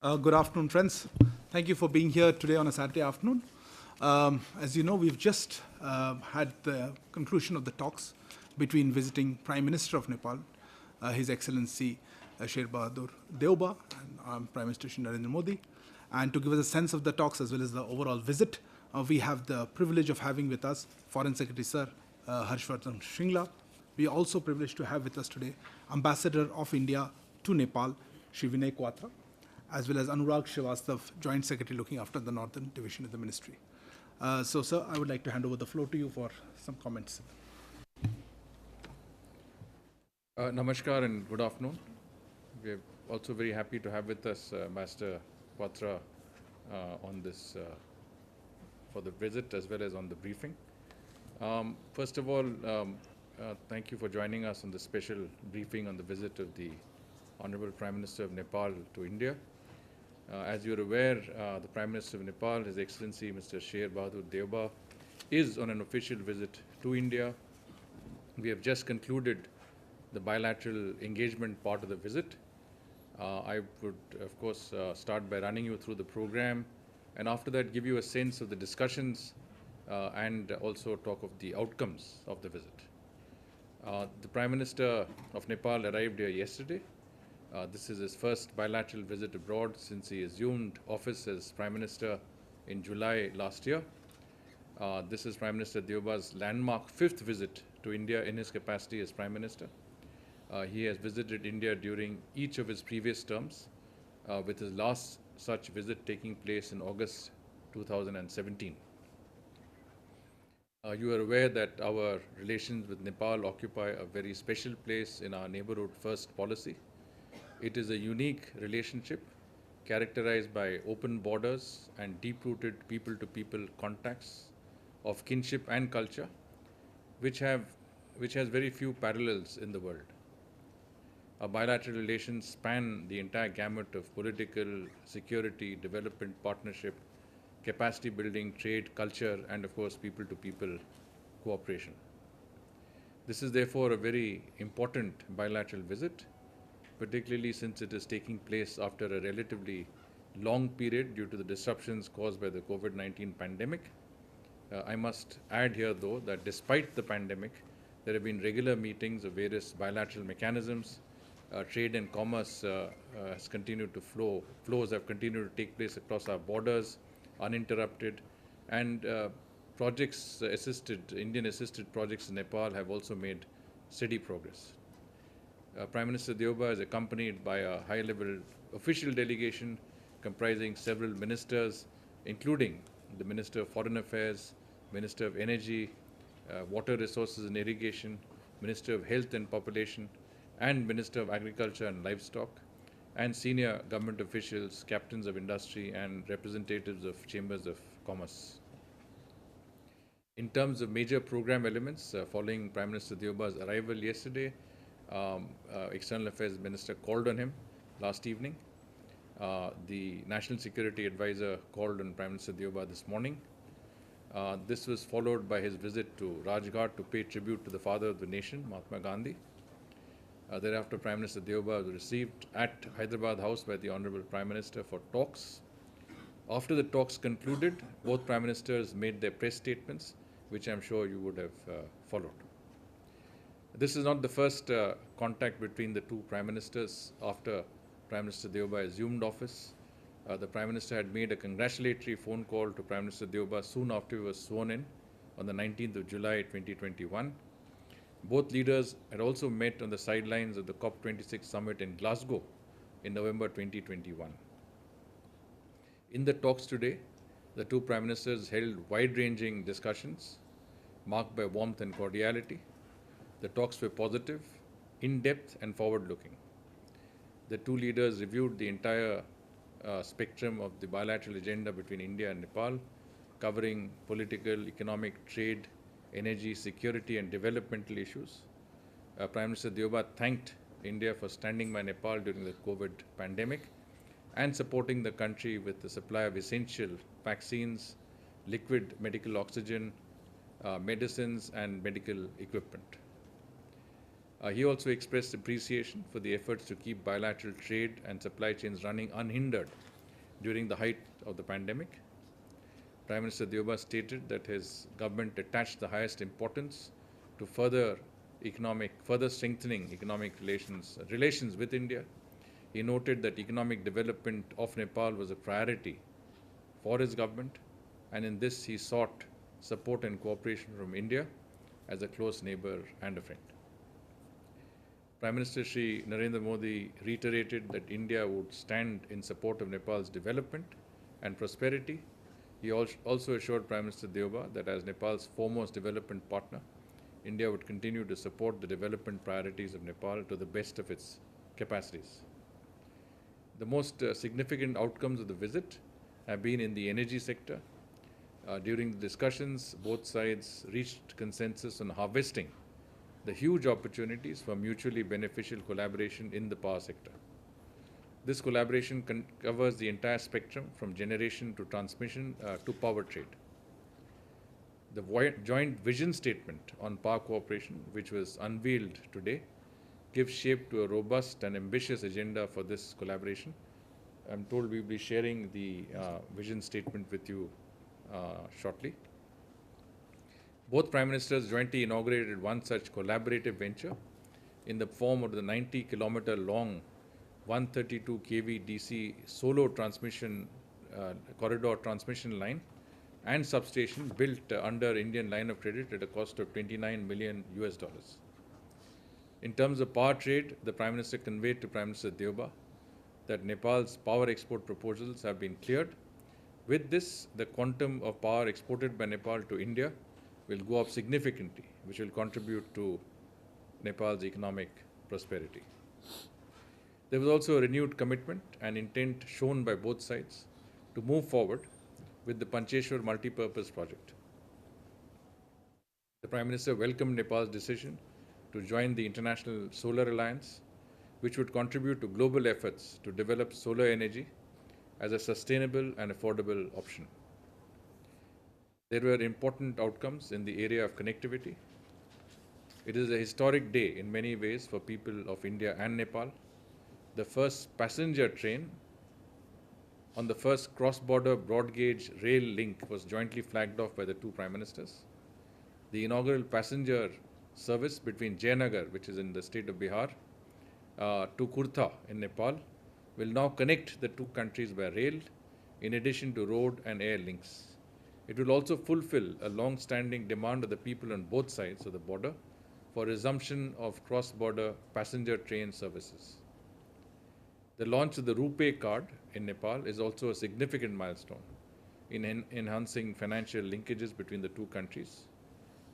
Good afternoon, friends. Thank you for being here today on a Saturday afternoon. As you know, we've just had the conclusion of the talks between visiting Prime Minister of Nepal, His Excellency Sher Bahadur Deuba, and Prime Minister Shri Narendra Modi. And to give us a sense of the talks as well as the overall visit, we have the privilege of having with us Foreign Secretary Sir Harshvardhan Shringla. We are also privileged to have with us today Ambassador of India to Nepal, Shri Vinay Quatra, as well as Anurag Srivastav, Joint Secretary looking after the Northern Division of the Ministry. Sir, I would like to hand over the floor to you for some comments. Namaskar and good afternoon. We're also very happy to have with us Master Quatra on this for the visit as well as on the briefing. First of all, thank you for joining us on the special briefing on the visit of the Honorable Prime Minister of Nepal to India. As you're aware, the Prime Minister of Nepal, His Excellency Mr. Sher Bahadur Deuba, is on an official visit to India. We have just concluded the bilateral engagement part of the visit. I would, of course, start by running you through the program, and after that give you a sense of the discussions and also talk of the outcomes of the visit. The Prime Minister of Nepal arrived here yesterday. This is his first bilateral visit abroad since he assumed office as Prime Minister in July last year. This is Prime Minister Deuba's landmark fifth visit to India in his capacity as Prime Minister. He has visited India during each of his previous terms, with his last such visit taking place in August 2017. You are aware that our relations with Nepal occupy a very special place in our neighborhood first policy. It is a unique relationship characterized by open borders and deep-rooted people-to-people contacts of kinship and culture, which has very few parallels in the world. Our bilateral relations span the entire gamut of political, security, development, partnership, capacity building, trade, culture, and of course people-to-people cooperation. This is therefore a very important bilateral visit, particularly since it is taking place after a relatively long period due to the disruptions caused by the COVID-19 pandemic. I must add here, though, that despite the pandemic, there have been regular meetings of various bilateral mechanisms. Trade and commerce has continued to flow. Flows have continued to take place across our borders, uninterrupted, and Indian-assisted projects in Nepal have also made steady progress. Prime Minister Deuba is accompanied by a high-level official delegation comprising several ministers, including the Minister of Foreign Affairs, Minister of Energy, Water Resources and Irrigation, Minister of Health and Population, and Minister of Agriculture and Livestock, and senior government officials, captains of industry, and representatives of chambers of commerce. In terms of major program elements, following Prime Minister Deuba's arrival yesterday, External Affairs Minister called on him last evening. The National Security Advisor called on Prime Minister Deuba this morning. This was followed by his visit to Rajghat to pay tribute to the father of the nation, Mahatma Gandhi. Thereafter, Prime Minister Deuba was received at Hyderabad House by the Honorable Prime Minister for talks. After the talks concluded, both Prime Ministers made their press statements, which I'm sure you would have followed. This is not the first contact between the two Prime Ministers after Prime Minister Deuba assumed office. The Prime Minister had made a congratulatory phone call to Prime Minister Deuba soon after he was sworn in on the 19th of July 2021. Both leaders had also met on the sidelines of the COP26 summit in Glasgow in November 2021. In the talks today, the two Prime Ministers held wide-ranging discussions marked by warmth and cordiality. The talks were positive, in-depth, and forward-looking. The two leaders reviewed the entire spectrum of the bilateral agenda between India and Nepal, covering political, economic, trade, energy, security, and developmental issues. Prime Minister Deuba thanked India for standing by Nepal during the COVID pandemic and supporting the country with the supply of essential vaccines, liquid medical oxygen, medicines, and medical equipment. He also expressed appreciation for the efforts to keep bilateral trade and supply chains running unhindered during the height of the pandemic. Prime Minister Dioba stated that his government attached the highest importance to further strengthening economic relations with India. He noted that economic development of Nepal was a priority for his government, and in this he sought support and cooperation from India as a close neighbor and a friend. Prime Minister Shri Narendra Modi reiterated that India would stand in support of Nepal's development and prosperity. He also assured Prime Minister Dioba that as Nepal's foremost development partner, India would continue to support the development priorities of Nepal to the best of its capacities. The most significant outcomes of the visit have been in the energy sector. During the discussions, both sides reached consensus on harvesting the huge opportunities for mutually beneficial collaboration in the power sector. This collaboration covers the entire spectrum from generation to transmission to power trade. The joint vision statement on power cooperation, which was unveiled today, gives shape to a robust and ambitious agenda for this collaboration. I'm told we'll be sharing the vision statement with you shortly. Both Prime Ministers jointly inaugurated one such collaborative venture in the form of the 90-kilometer long 132 kV DC solo transmission corridor transmission line and substation built under Indian line of credit at a cost of $29 million. In terms of power trade, the Prime Minister conveyed to Prime Minister Dioba that Nepal's power export proposals have been cleared. With this, the quantum of power exported by Nepal to India will go up significantly, which will contribute to Nepal's economic prosperity. There was also a renewed commitment and intent shown by both sides to move forward with the Pancheshwar multipurpose project. The Prime Minister welcomed Nepal's decision to join the International Solar Alliance, which would contribute to global efforts to develop solar energy as a sustainable and affordable option. There were important outcomes in the area of connectivity. It is a historic day in many ways for people of India and Nepal. The first passenger train on the first cross-border broad-gauge rail link was jointly flagged off by the two Prime Ministers. The inaugural passenger service between Jayanagar, which is in the state of Bihar, to Kurtha in Nepal, will now connect the two countries by rail, in addition to road and air links. It will also fulfill a long-standing demand of the people on both sides of the border for resumption of cross-border passenger train services. The launch of the RuPay card in Nepal is also a significant milestone in enhancing financial linkages between the two countries.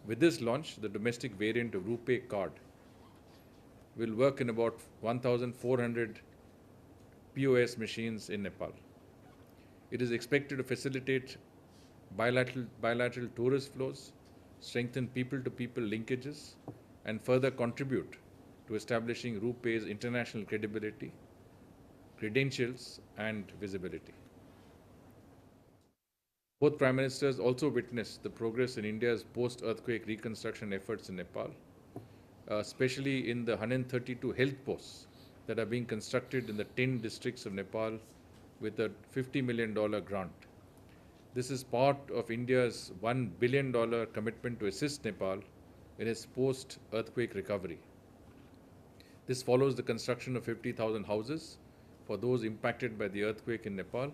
With this launch, the domestic variant of RuPay card will work in about 1,400 POS machines in Nepal. It is expected to facilitate bilateral tourist flows, strengthen people-to-people linkages, and further contribute to establishing RuPay's international credibility, credentials, and visibility. Both Prime Ministers also witnessed the progress in India's post-earthquake reconstruction efforts in Nepal, especially in the 132 health posts that are being constructed in the 10 districts of Nepal with a $50 million grant. This is part of India's $1 billion commitment to assist Nepal in its post-earthquake recovery. This follows the construction of 50,000 houses for those impacted by the earthquake in Nepal,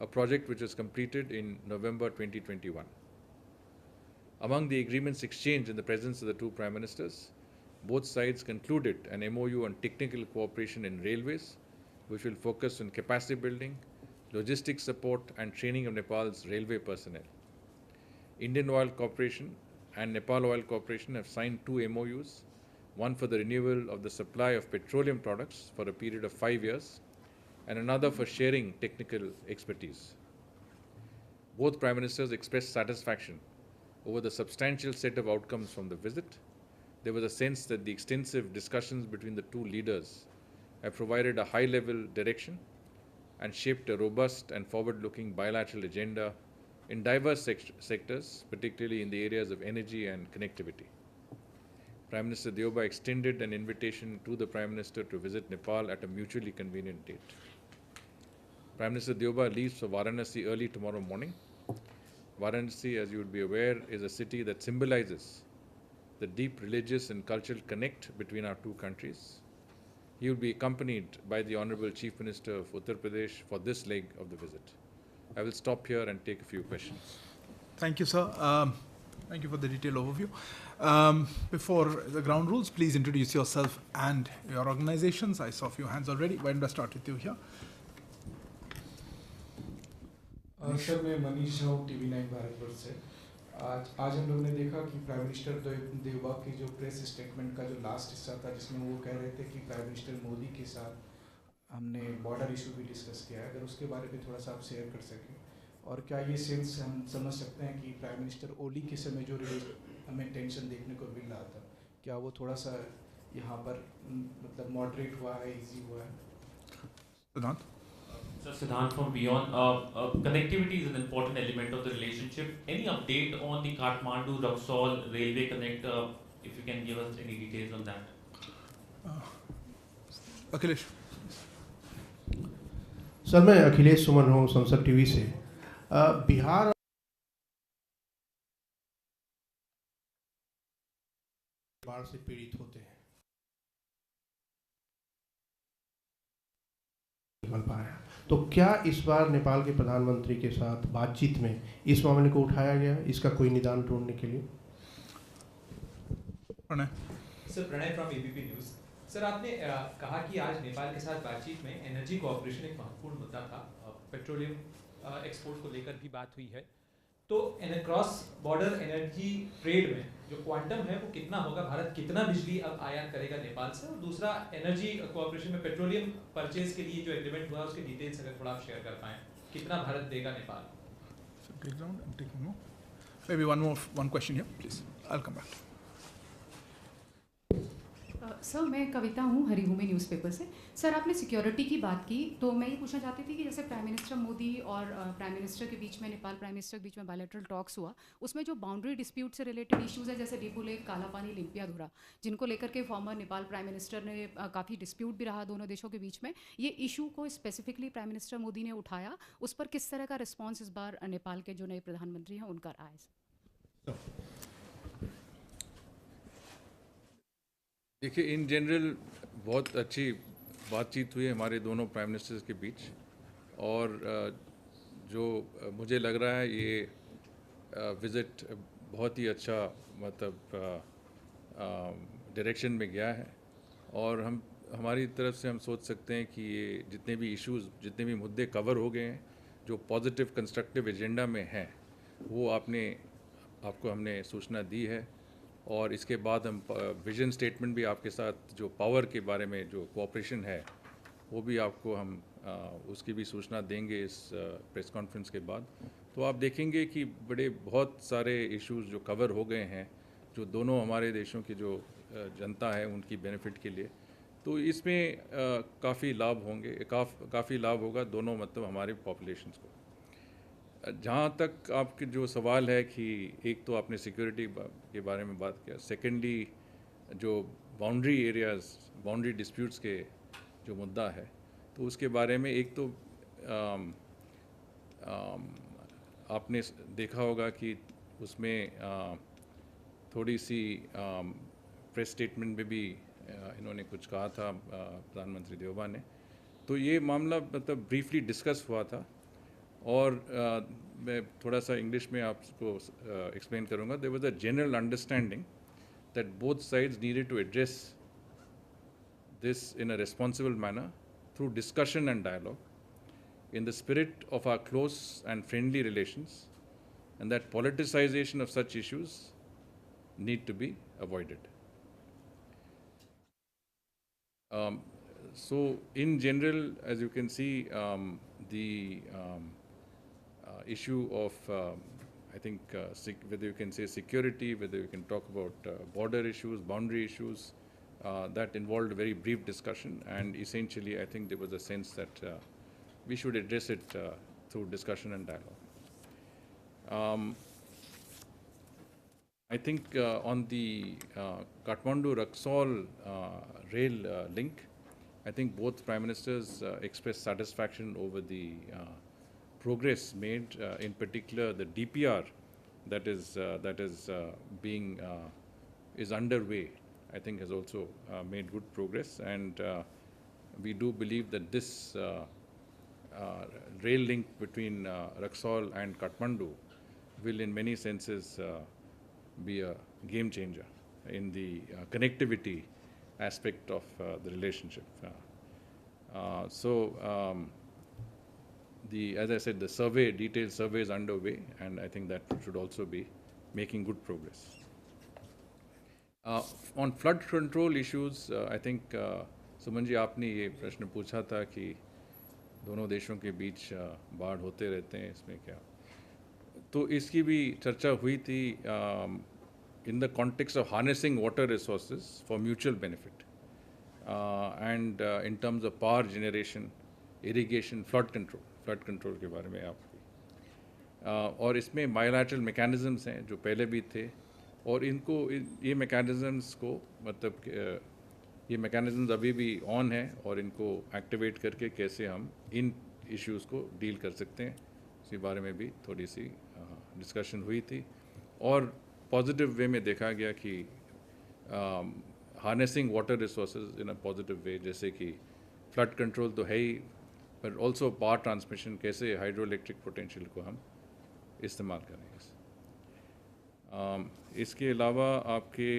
a project which was completed in November 2021. Among the agreements exchanged in the presence of the two Prime Ministers, both sides concluded an MOU on technical cooperation in railways, which will focus on capacity building, logistics support, and training of Nepal's railway personnel. Indian Oil Corporation and Nepal Oil Corporation have signed two MOUs, one for the renewal of the supply of petroleum products for a period of 5 years, and another for sharing technical expertise. Both Prime Ministers expressed satisfaction over the substantial set of outcomes from the visit. There was a sense that the extensive discussions between the two leaders have provided a high-level direction and shaped a robust and forward-looking bilateral agenda in diverse sectors, particularly in the areas of energy and connectivity. Prime Minister Deoba extended an invitation to the Prime Minister to visit Nepal at a mutually convenient date. Prime Minister Deoba leaves for Varanasi early tomorrow morning. Varanasi, as you would be aware, is a city that symbolizes the deep religious and cultural connect between our two countries. He will be accompanied by the Honorable Chief Minister of Uttar Pradesh for this leg of the visit. I will stop here and take a few questions. Thank you, sir. Thank you for the detailed overview. Before the ground rules, please introduce yourself and your organizations. I saw a few hands already. Why don't I start with you here? Sir मैं मनीष हूँ TV9 Bharatvarsh से। आज हम लोगों ने देखा कि prime minister Deuba की जो प्रेस स्टेटमेंट का जो लास्ट हिस्सा था, जिसमें वो कह रहे थे कि प्राइम मिनिस्टर मोदी के साथ हमने बॉर्डर इशू भी डिस्कस किया है, अगर उसके बारे में थोड़ा सा आप शेयर कर सकें। और क्या ये सेंस हम समझ सकते हैं कि प्राइम मिनिस्टर ओली के समय जो हमें टेंशन देखने को मिल रहा था, क्या वो थोड़ा सा यहाँ पर मतलब मॉडरेट हुआ है, ईजी हुआ है? Siddhant? So Siddhant from Beyond, connectivity is an important element of the relationship. Any update on the Kathmandu-Raxaul railway connect? If you can give us any details on that. Akhilesh? Sir मैं अखिलेश सुमन हूँ संसद TV से। बिहार बाढ़ से पीड़ित होते हैं, निकल पाया, तो क्या इस बार नेपाल के प्रधानमंत्री के साथ बातचीत में इस मामले को उठाया गया, इसका कोई निदान ढूंढने के लिए? Pranay? Sir Pranay from ABP news. Sir आपने कहा कि आज नेपाल के साथ बातचीत में एनर्जी कोऑपरेशन एक महत्वपूर्ण मुद्दा था, पेट्रोलियम एक्सपोर्ट को लेकर भी बात हुई है। तो क्रॉस बॉर्डर एनर्जी ट्रेड में जो क्वांटम है वो कितना होगा, भारत कितना बिजली अब आयात करेगा नेपाल से? और दूसरा, एनर्जी कोऑपरेशन में पेट्रोलियम परचेज के लिए जो एग्रीमेंट हुआ उसकी डिटेल्स अगर थोड़ा आप शेयर कर पाएँ, कितना भारत देगा Nepal? Maybe one question here, please. I'll come back. Sir मैं कविता हूँ हरिभूमि न्यूज़पेपर से। सर आपने सिक्योरिटी की बात की, तो मैं ये पूछना चाहती थी कि जैसे प्राइम मिनिस्टर मोदी और प्राइम मिनिस्टर के बीच में, नेपाल प्राइम मिनिस्टर के बीच में बायलैटरल टॉक्स हुआ, उसमें जो बाउंड्री डिस्प्यूट से रिलेटेड इश्यूज़ है, जैसे डिपू लेक, कालापानी, लिम्पियाधुरा, जिनको लेकर के फॉर्मर नेपाल प्राइम मिनिस्टर ने काफ़ी डिस्प्यूट भी रहा दोनों देशों के बीच में, ये इशू को स्पेसिफिकली प्राइम मिनिस्टर मोदी ने उठाया, उस पर किस तरह का रिस्पॉन्स इस बार नेपाल के जो नए प्रधानमंत्री हैं उनका रहा है? देखिए, इन जनरल बहुत अच्छी बातचीत हुई हमारे दोनों प्राइम मिनिस्टर्स के बीच, और जो मुझे लग रहा है ये विज़िट बहुत ही अच्छा मतलब डायरेक्शन में गया है, और हमारी तरफ से हम सोच सकते हैं कि ये जितने भी इश्यूज़, जितने भी मुद्दे कवर हो गए हैं जो पॉजिटिव कंस्ट्रक्टिव एजेंडा में हैं, वो आपको हमने सूचना दी है। और इसके बाद हम विजन स्टेटमेंट भी आपके साथ, जो पावर के बारे में जो कोऑपरेशन है, वो भी आपको हम उसकी भी सूचना देंगे इस प्रेस कॉन्फ्रेंस के बाद। तो आप देखेंगे कि बहुत सारे इश्यूज जो कवर हो गए हैं, जो दोनों हमारे देशों की जो जनता है उनकी बेनिफिट के लिए, तो इसमें काफ़ी लाभ होंगे, काफ़ी लाभ होगा दोनों मतलब हमारे पॉपुलेशंस को। जहाँ तक आपके जो सवाल है कि एक तो आपने सिक्योरिटी के बारे में बात किया, सेकेंडली जो बाउंड्री एरियाज़, बाउंड्री डिस्प्यूट्स के जो मुद्दा है, तो उसके बारे में एक तो आपने देखा होगा कि उसमें थोड़ी सी प्रेस स्टेटमेंट में भी इन्होंने कुछ कहा था प्रधानमंत्री देवबा ने, तो ये मामला मतलब ब्रीफली डिस्कस हुआ था। और मैं थोड़ा सा इंग्लिश में आपको एक्सप्लेन करूँगा। There was a general understanding that both sides needed to address this in a responsible manner through discussion and dialogue in the spirit of our close and friendly relations, and that politicisation of such issues need to be avoided. So in general, as you can see, the issue of I think whether you can say security, whether you can talk about border issues, boundary issues, that involved a very brief discussion, and essentially I think there was a sense that we should address it through discussion and dialogue. I think on the Kathmandu-Raxaul rail link, I think both Prime Ministers expressed satisfaction over the progress made, in particular the DPR that is being is underway. I think has also made good progress, and we do believe that this rail link between Raxaul and Kathmandu will, in many senses, be a game changer in the connectivity aspect of the relationship. As I said, the detailed survey is underway, and I think that should also be making good progress. On flood control issues, I think Suman ji आपने ये प्रश्न पूछा था कि दोनों देशों के बीच बाढ़ होते रहते हैं, इसमें क्या, तो इसकी भी चर्चा हुई थी in the context of harnessing water resources for mutual benefit, and in terms of power generation, irrigation, flood control के बारे में आप और इसमें bilateral mechanisms हैं जो पहले भी थे, और ये mechanisms को मतलब ये mechanisms अभी भी on है, और इनको activate करके कैसे हम इन issues को deal कर सकते हैं, इसके बारे में भी थोड़ी सी discussion हुई थी, और positive way में देखा गया कि harnessing water resources in a positive way, जैसे कि flood control तो है ही, but also power transmission, कैसे hydroelectric potential को हम इस्तेमाल करेंगे. इसके अलावा आपके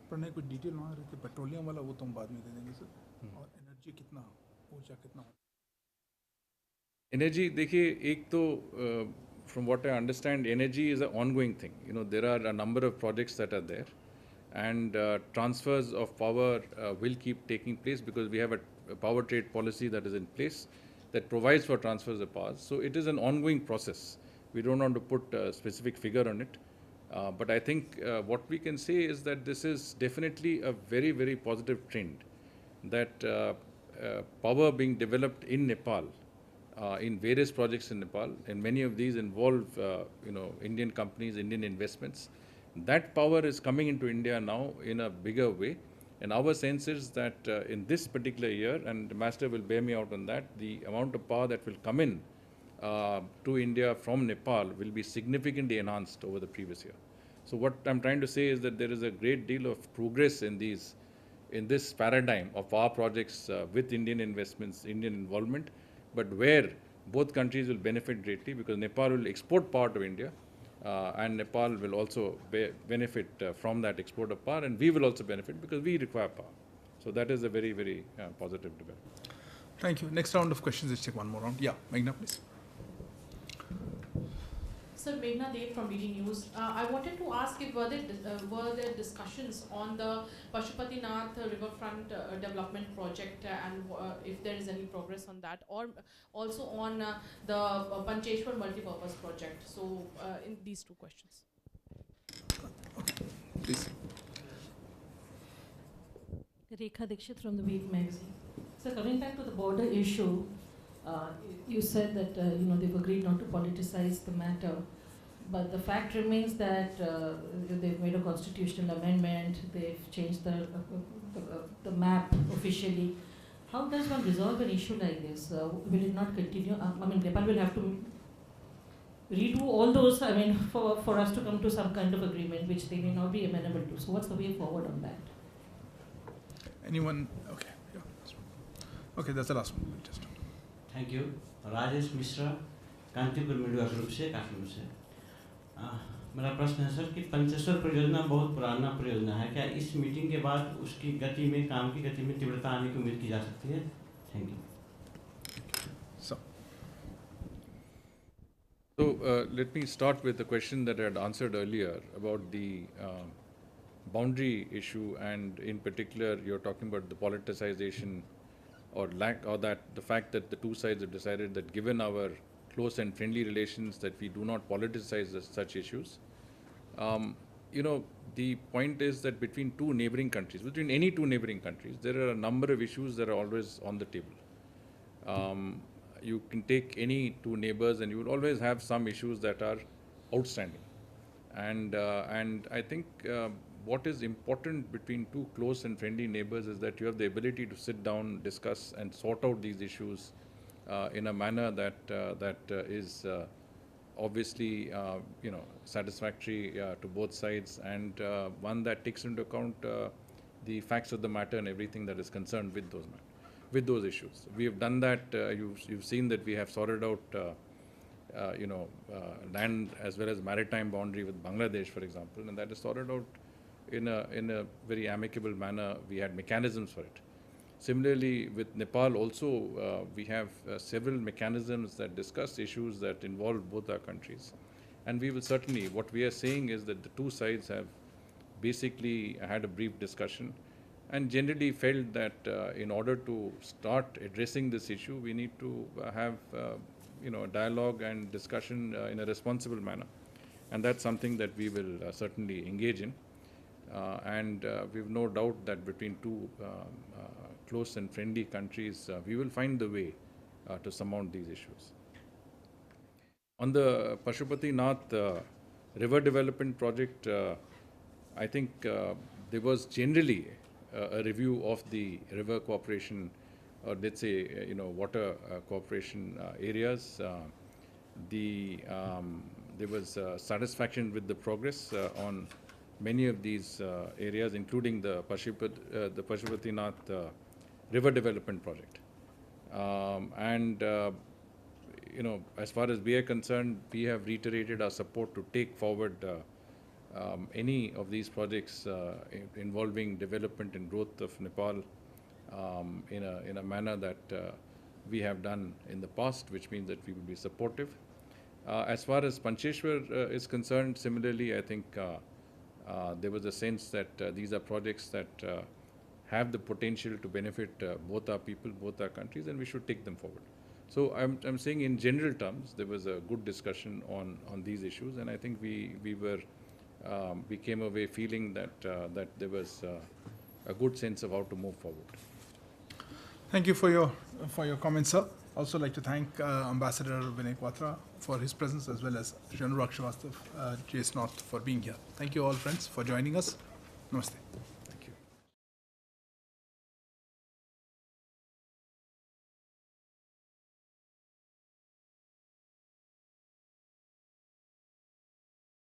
प्रणय कोई डिटेल मांग रहे थे पेट्रोलियम वाला, वो तो हम बाद में दे देंगे सर, और एनर्जी कितना, ऊर्जा कितना. एनर्जी देखिए, एक तो from what I understand, energy is an ongoing thing. You know, there are a number of projects that are there, and transfers of power will keep taking place because we have a power trade policy that is in place that provides for transfers of power. So it is an ongoing process. We don't want to put a specific figure on it, but I think what we can say is that this is definitely a very, very positive trend, that power being developed in Nepal, in various projects in Nepal, and many of these involve Indian companies, Indian investments. That power is coming into India now in a bigger way, and our sense is that in this particular year, and the Master will bear me out on that, the amount of power that will come in to India from Nepal will be significantly enhanced over the previous year. So what I'm trying to say is that there is a great deal of progress in this paradigm of power projects with Indian investments, Indian involvement, but where both countries will benefit greatly, because Nepal will export power to India, and Nepal will also benefit from that export of power, and we will also benefit because we require power. So that is a very, very positive development. Thank you. Next round of questions, let's take one more round. Yeah, Meghna, please. Sir, Meghna Dev from DD News. I wanted to ask if were there discussions on the Pashupatinath riverfront development project, and if there is any progress on that, or also on the Pancheshwar multipurpose project. So, in these two questions. Okay, please. Rekha Dikshit from the Week magazine. So coming back to the border issue, you said that they've agreed not to politicize the matter, but the fact remains that they've made a constitutional amendment, they've changed the map officially. How does one resolve an issue like this? Will it not continue? I mean, Nepal will have to redo all those, for us to come to some kind of agreement, which they may not be amenable to. So what's the way forward on that? Anyone? Okay. Yeah. Okay, that's the last one. Just. Thank you. Rajesh Mishra, Kantipur media group से, काठमांडू से. मेरा प्रश्न है sir कि पंचेश्वर परियोजना बहुत पुराना परियोजना है, क्या इस मीटिंग के बाद उसकी गति में, काम की गति में तीव्रता आने की उम्मीद की जा सकती है? Thank you. So let me start with the question that I had answered earlier about the boundary issue, and in particular you're talking about the politicization or the fact that the two sides have decided that given our close and friendly relations that we do not politicize such issues. The point is that between any two neighboring countries, there are a number of issues that are always on the table. You can take any two neighbors and you will always have some issues that are outstanding. And I think what is important between two close and friendly neighbors is that you have the ability to sit down, discuss, and sort out these issues in a manner that is obviously satisfactory to both sides, and one that takes into account the facts of the matter and everything that is concerned with those issues. We have done that. You've seen that we have sorted out land as well as maritime boundary with Bangladesh, for example, and that is sorted out in a very amicable manner. We had mechanisms for it. Similarly, with Nepal also, we have several mechanisms that discuss issues that involve both our countries. And we will certainly, what we are saying is that the two sides have basically had a brief discussion and generally felt that in order to start addressing this issue, we need to have dialogue and discussion in a responsible manner. And that's something that we will certainly engage in. And we have no doubt that between two close and friendly countries, we will find the way to surmount these issues. On the Pashupati Nath river development project, I think there was generally a review of the river cooperation, or let's say, water cooperation areas. There was satisfaction with the progress on many of these areas, including the Pashupati Nath river development project. As far as we are concerned, we have reiterated our support to take forward any of these projects involving development and growth of Nepal in a manner that we have done in the past, which means that we will be supportive. As far as Pancheshwar is concerned, similarly, I think there was a sense that these are projects that have the potential to benefit both our people, both our countries, and we should take them forward. So I'm saying in general terms, there was a good discussion on these issues, and I think we came away feeling that there was a good sense of how to move forward. Thank you for your comments, sir. Also like to thank Ambassador Vinay Quatra for his presence, as well as Janurag Srivastav, JS North, for being here. Thank you all, friends, for joining us. Namaste.